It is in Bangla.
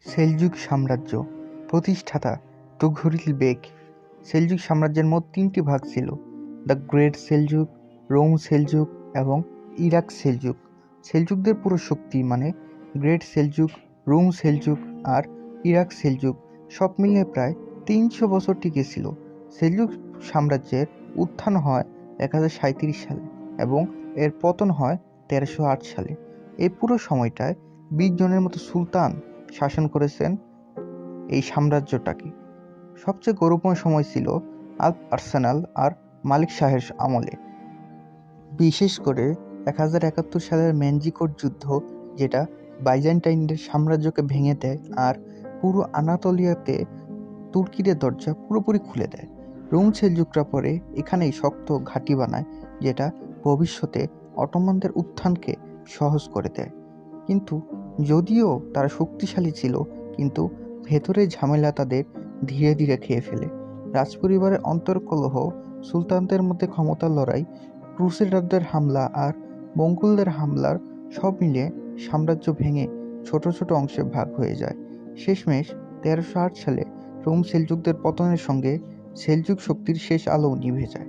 সেলজুক সাম্রাজ্য প্রতিষ্ঠাতা তুঘরিল বেক। সেলজুক সাম্রাজ্যের মোট তিনটি ভাগ ছিল: the great Seljuk, Rum Seljuk এবং ইরাক সেলজুক। সেলজুকদের পুরো শক্তি মানে গ্রেট সেলজুক, রোম সেলজুক আর ইরাক সেলজুক সব মিলিয়ে প্রায় 300 বছর টিকেছিল। সেলজুক সাম্রাজ্যের উত্থান হয় 1037 সালে এবং এর পতন হয় 1308 সালে। এই পুরো সময়টায় 20 জনের মতো সুলতান শাসন করেছেন এই সাম্রাজ্যটাকে। সবচেয়ে গৌরবময় সময় ছিল আল্প আর্সেনাল আর মালিক শাহের আমলে, বিশেষ করে 1071 সালের ম্যানজিকোট যুদ্ধ, যেটা বাইজেন্টাইনদের সাম্রাজ্যকে ভেঙে দেয় আর পুরো আনাতোলিয়াতে তুর্কিদের দরজা পুরোপুরি খুলে দেয়। রোম সেলজুকরা পরে এখানেই শক্ত ঘাঁটি বানায়, যেটা ভবিষ্যতে অটোমানদের উত্থানকে সহজ করে দেয়। কিন্তু যদিও তারা শক্তিশালী ছিল, কিন্তু ভেতরের ঝামেলা তাদের ধীরে ধীরে খেয়ে ফেলে। রাজপরিবারের অন্তর্কলহ, সুলতানদের মধ্যে ক্ষমতার লড়াই, ক্রুসেডারদের হামলা আর মঙ্গোলদের হামলার সব মিলিয়ে সাম্রাজ্য ভেঙে ছোট ছোট অংশে ভাগ হয়ে যায়। শেষমেশ 1308 সালে রোম সেলজুকদের পতনের সঙ্গে সেলজুক শক্তির শেষ আলোও নিভে যায়।